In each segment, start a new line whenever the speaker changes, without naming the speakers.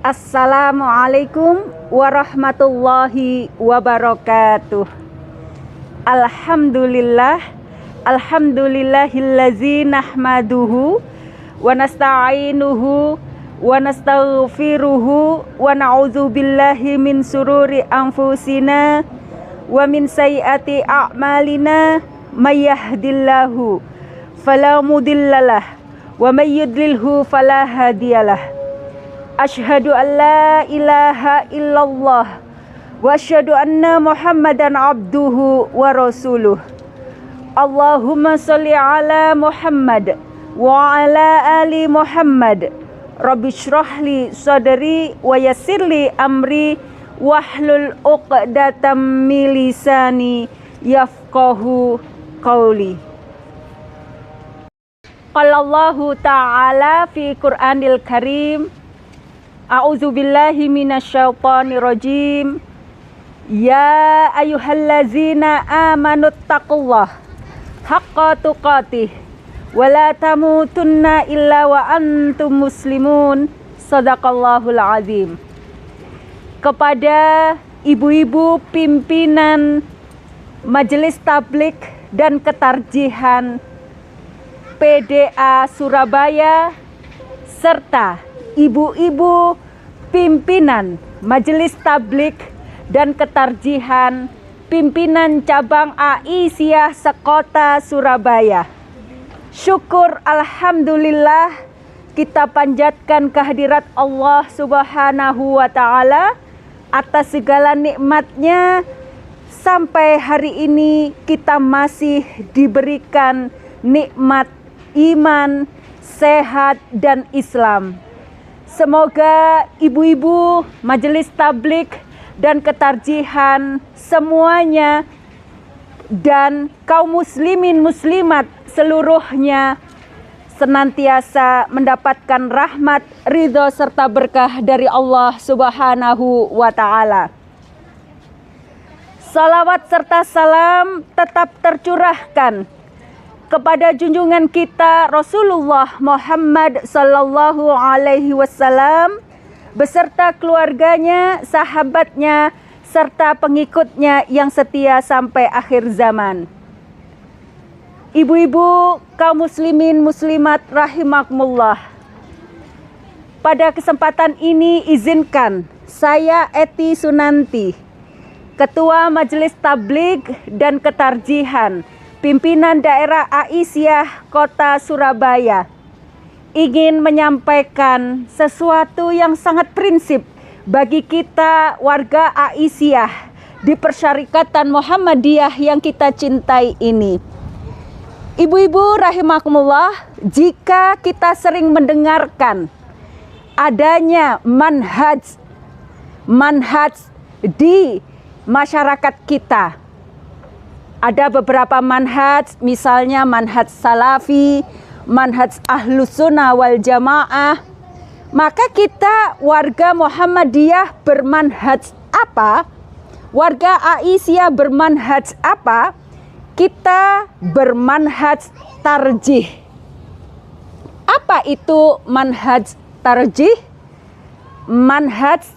Assalamualaikum warahmatullahi wabarakatuh. Alhamdulillahillazi nahmaduhu wa nasta'inuhu wa nastaghfiruhu wa na'udzubillahi min sururi anfusina wa min sayyiati a'malina may yahdihillahu fala mudhillalah wa may yudlilhu fala hadiyalah. Asyhadu an la ilaha illallah wa asyhadu anna Muhammadan abduhu wa rasuluh. Allahumma sholli ala Muhammad wa ala ali Muhammad. Rabbi shrahli sadri wa yassirli amri wahlul 'uqdatam min lisani yafqahu qawli. Qala Allahu ta'ala fi Qur'anil Karim, a'udzubillahi minasyaitonirrajim. Ya ayyuhallazina amanuttaqullah haqqa tuqatih wa la tamutunna illa wa antum muslimun. Shadaqallahul azim. Kepada ibu-ibu pimpinan Majelis Tabligh dan Ketarjihan PDA Surabaya serta ibu-ibu pimpinan Majelis Tabligh dan Ketarjihan pimpinan cabang Aisyah sekota Surabaya. Syukur alhamdulillah kita panjatkan kehadirat Allah Subhanahu wa ta'ala atas segala nikmatnya. Sampai hari ini kita masih diberikan nikmat iman, sehat, dan Islam. Semoga ibu-ibu Majelis Tabligh dan Ketarjihan semuanya dan kaum muslimin muslimat seluruhnya senantiasa mendapatkan rahmat, ridho, serta berkah dari Allah Subhanahu wa ta'ala. Salawat serta salam tetap tercurahkan kepada junjungan kita Rasulullah Muhammad sallallahu alaihi wasallam beserta keluarganya, sahabatnya, serta pengikutnya yang setia sampai akhir zaman. Ibu-ibu kaum muslimin muslimat rahimakumullah. Pada kesempatan ini izinkan saya Eti Sunanti, Ketua Majelis Tabligh dan Ketarjihan Pimpinan Daerah Aisyah Kota Surabaya, ingin menyampaikan sesuatu yang sangat prinsip bagi kita warga Aisyah di Persyarikatan Muhammadiyah yang kita cintai ini. Ibu-ibu rahimakumullah, jika kita sering mendengarkan adanya manhaj di masyarakat kita, ada beberapa manhaj, misalnya manhaj salafi, manhaj ahlus sunnah wal jamaah. Maka kita warga Muhammadiyah bermanhaj apa? Warga Aisyah bermanhaj apa? Kita bermanhaj tarjih. Apa itu manhaj tarjih? Manhaj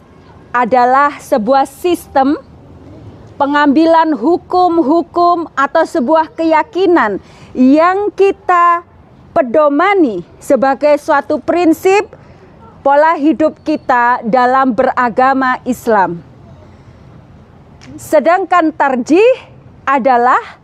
adalah sebuah sistem pengambilan hukum-hukum atau sebuah keyakinan yang kita pedomani sebagai suatu prinsip pola hidup kita dalam beragama Islam. Sedangkan tarjih adalah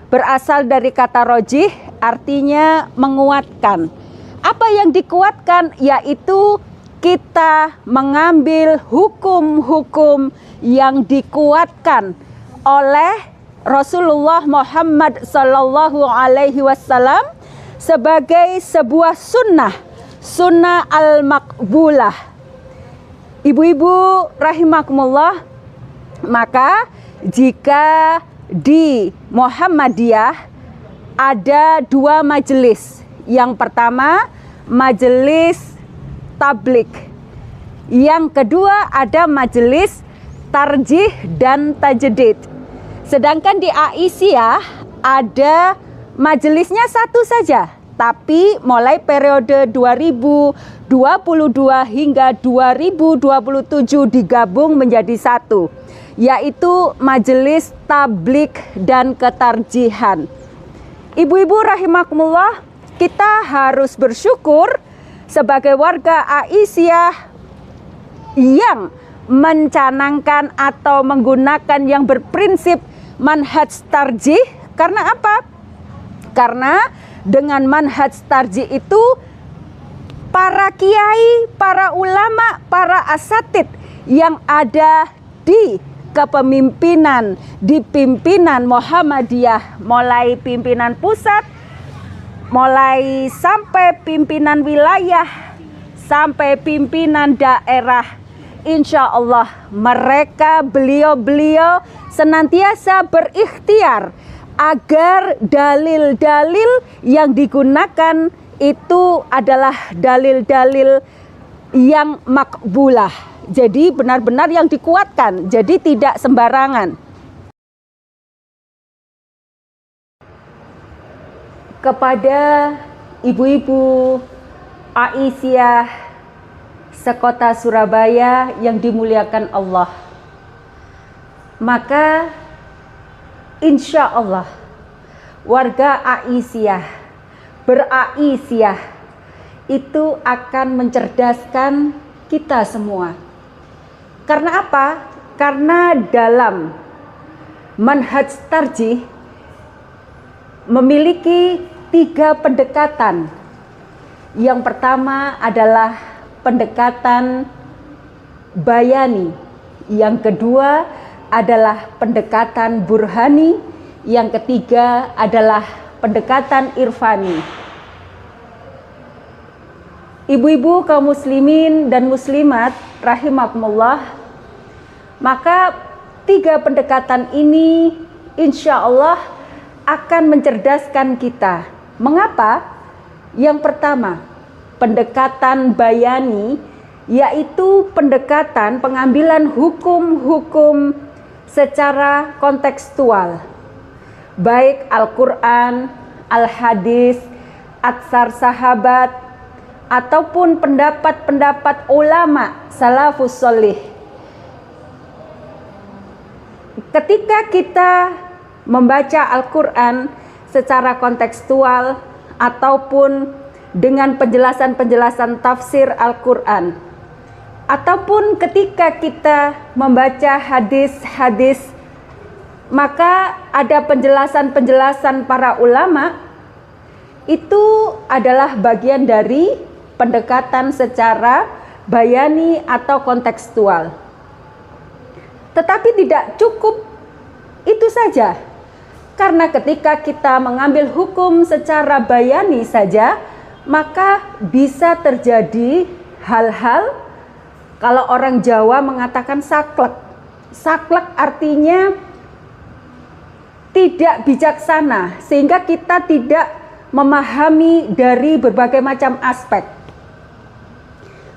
berasal dari kata rojih, artinya menguatkan. Apa yang dikuatkan? Yaitu kita mengambil hukum-hukum yang dikuatkan oleh Rasulullah Muhammad sallallahu alaihi wasallam sebagai sebuah sunnah al-maqbulah. Ibu-ibu rahimakumullah, maka jika di Muhammadiyah ada dua majelis. Yang pertama Majelis Tabligh, yang kedua ada Majelis Tarjih dan Tajdid. Sedangkan di Aisyah ada majelisnya satu saja, tapi mulai periode 2022 hingga 2027 digabung menjadi satu, yaitu Majelis Tabligh dan Ketarjihan. Ibu-ibu rahimakumullah, kita harus bersyukur sebagai warga Aisyah yang mencanangkan atau menggunakan yang berprinsip manhaj tarjih. Karena apa? Karena dengan manhaj tarjih itu para kiai, para ulama, para asatid yang ada di kepemimpinan, di pimpinan Muhammadiyah, mulai pimpinan pusat, mulai sampai pimpinan wilayah, sampai pimpinan daerah, insya Allah mereka, beliau-beliau senantiasa berikhtiar agar dalil-dalil yang digunakan itu adalah dalil-dalil yang makbulah. Jadi benar-benar yang dikuatkan, jadi tidak sembarangan. Kepada ibu-ibu Aisyah sekota Surabaya yang dimuliakan Allah, maka insya Allah warga Aisyah, beraisyah itu akan mencerdaskan kita semua. Karena apa? Karena dalam manhaj tarjih memiliki 3 pendekatan. Yang pertama adalah pendekatan bayani, yang kedua adalah pendekatan burhani, yang ketiga adalah pendekatan irfani. Ibu-ibu kaum muslimin dan muslimat rahimakumullah, maka 3 pendekatan ini insya Allah akan mencerdaskan kita. Mengapa? Yang pertama, pendekatan bayani, yaitu pendekatan pengambilan hukum-hukum secara kontekstual, baik Al-Quran, Al-Hadis, atsar sahabat, ataupun pendapat-pendapat ulama salafus sholih. Ketika kita membaca Al-Quran secara kontekstual ataupun dengan penjelasan-penjelasan tafsir Al-Quran, ataupun ketika kita membaca hadis-hadis, maka ada penjelasan-penjelasan para ulama, itu adalah bagian dari pendekatan secara bayani atau kontekstual. Tetapi tidak cukup itu saja, karena ketika kita mengambil hukum secara bayani saja, maka bisa terjadi hal-hal, kalau orang Jawa mengatakan saklek. Saklek artinya tidak bijaksana, sehingga kita tidak memahami dari berbagai macam aspek.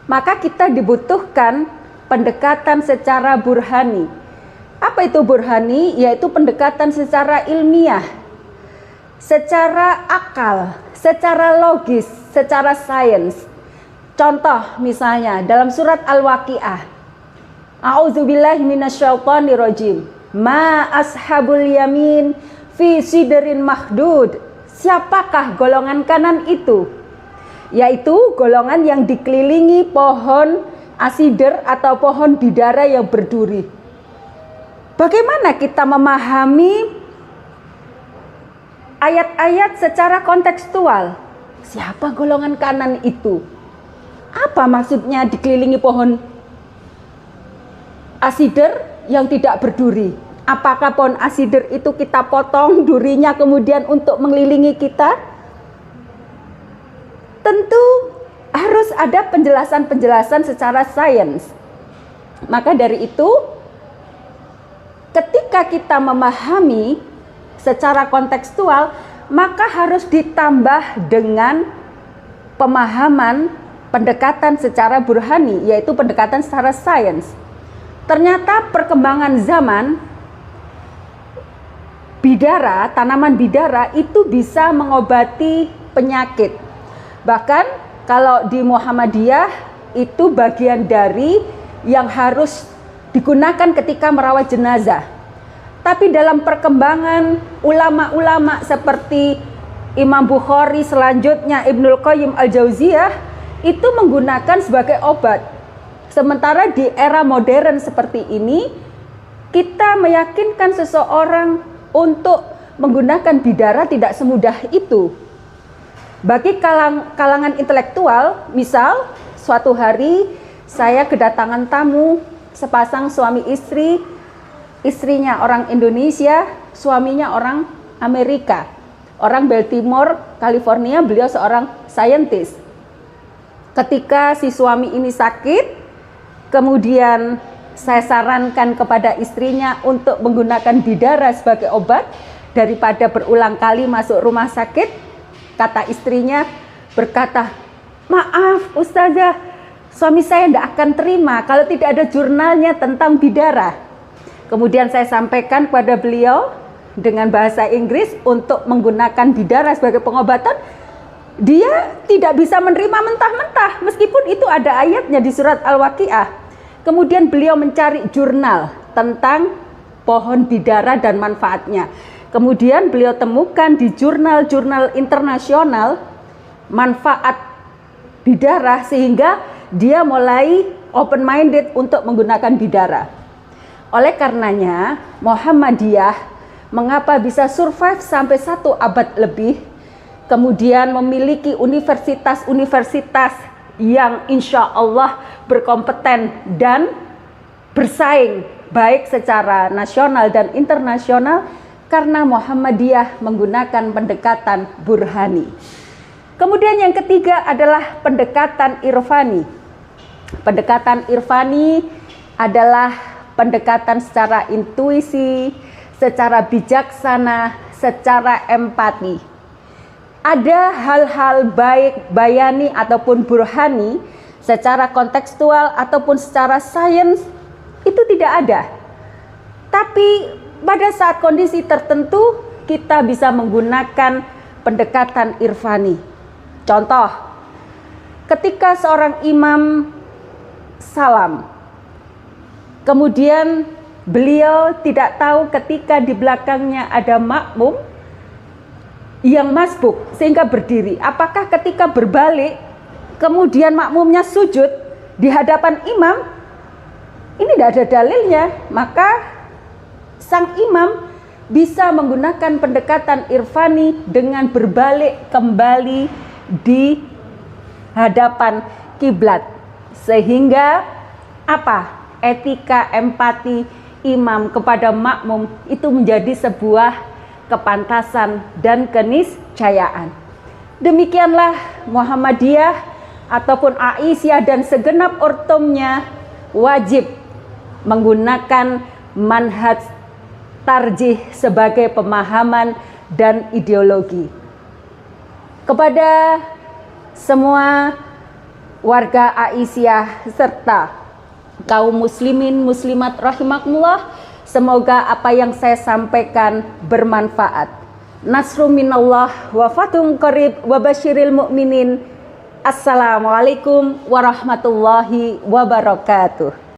Maka kita dibutuhkan pendekatan secara burhani. Apa itu burhani? Yaitu pendekatan secara ilmiah, secara akal, secara logis, secara sains. Contoh misalnya dalam surat Al-Waqiah, A'udzubillahi minasyaitonirrajim. Ma ashabul yamin fi sidrin mahdud. Siapakah golongan kanan itu? Yaitu golongan yang dikelilingi pohon asider atau pohon bidara yang berduri. Bagaimana kita memahami ayat-ayat secara kontekstual? Siapa golongan kanan itu? Apa maksudnya dikelilingi pohon asider yang tidak berduri? Apakah pohon asider itu kita potong durinya kemudian untuk mengelilingi kita? Tentu harus ada penjelasan-penjelasan secara sains. Maka dari itu, ketika kita memahami secara kontekstual, maka harus ditambah dengan pemahaman pendekatan secara burhani, yaitu pendekatan secara sains. Ternyata perkembangan zaman, bidara, tanaman bidara itu bisa mengobati penyakit. Bahkan kalau di Muhammadiyah itu bagian dari yang harus digunakan ketika merawat jenazah. Tapi dalam perkembangan ulama-ulama seperti Imam Bukhari, selanjutnya Ibnul Qayyim Al-Jauziyah, itu menggunakan sebagai obat. Sementara di era modern seperti ini, kita meyakinkan seseorang untuk menggunakan bidara tidak semudah itu. Bagi kalangan intelektual, misal suatu hari saya kedatangan tamu, sepasang suami istri, istrinya orang Indonesia, suaminya orang Amerika, orang Baltimore, California, beliau seorang saintis. Ketika si suami ini sakit, kemudian saya sarankan kepada istrinya untuk menggunakan bidara sebagai obat daripada berulang kali masuk rumah sakit. Kata istrinya berkata, "Maaf Ustazah, suami saya tidak akan terima kalau tidak ada jurnalnya tentang bidara." Kemudian saya sampaikan kepada beliau dengan bahasa Inggris untuk menggunakan bidara sebagai pengobatan. Dia tidak bisa menerima mentah-mentah meskipun itu ada ayatnya di surat Al-Waqiah. Kemudian beliau mencari jurnal tentang pohon bidara dan manfaatnya. Kemudian beliau temukan di jurnal-jurnal internasional manfaat bidara, sehingga dia mulai open minded untuk menggunakan bidara. Oleh karenanya Muhammadiyah mengapa bisa survive sampai 1 abad lebih, kemudian memiliki universitas-universitas yang insya Allah berkompeten dan bersaing baik secara nasional dan internasional, karena Muhammadiyah menggunakan pendekatan burhani. Kemudian yang ketiga adalah pendekatan irfani. Pendekatan irfani adalah pendekatan secara intuisi, secara bijaksana, secara empati. Ada hal-hal baik bayani ataupun burhani secara kontekstual ataupun secara sains itu tidak ada. Tapi pada saat kondisi tertentu kita bisa menggunakan pendekatan irfani. Contoh, ketika seorang imam salam, kemudian beliau tidak tahu ketika di belakangnya ada makmum yang masbuk sehingga berdiri. Apakah ketika berbalik kemudian makmumnya sujud di hadapan imam? Ini tidak ada dalilnya. Maka sang imam bisa menggunakan pendekatan irfani dengan berbalik kembali di hadapan kiblat, sehingga apa? Etika empati imam kepada makmum itu menjadi sebuah kepantasan dan keniscayaan. Demikianlah Muhammadiyah ataupun Aisyah dan segenap ortomnya wajib menggunakan manhaj tarjih sebagai pemahaman dan ideologi. Kepada semua warga Aisyah serta kaum muslimin muslimat rahimakumullah, semoga apa yang saya sampaikan bermanfaat. Nasrun minallah wa fathun qarib wa basyiril mu'minin. Assalamualaikum warahmatullahi wabarakatuh.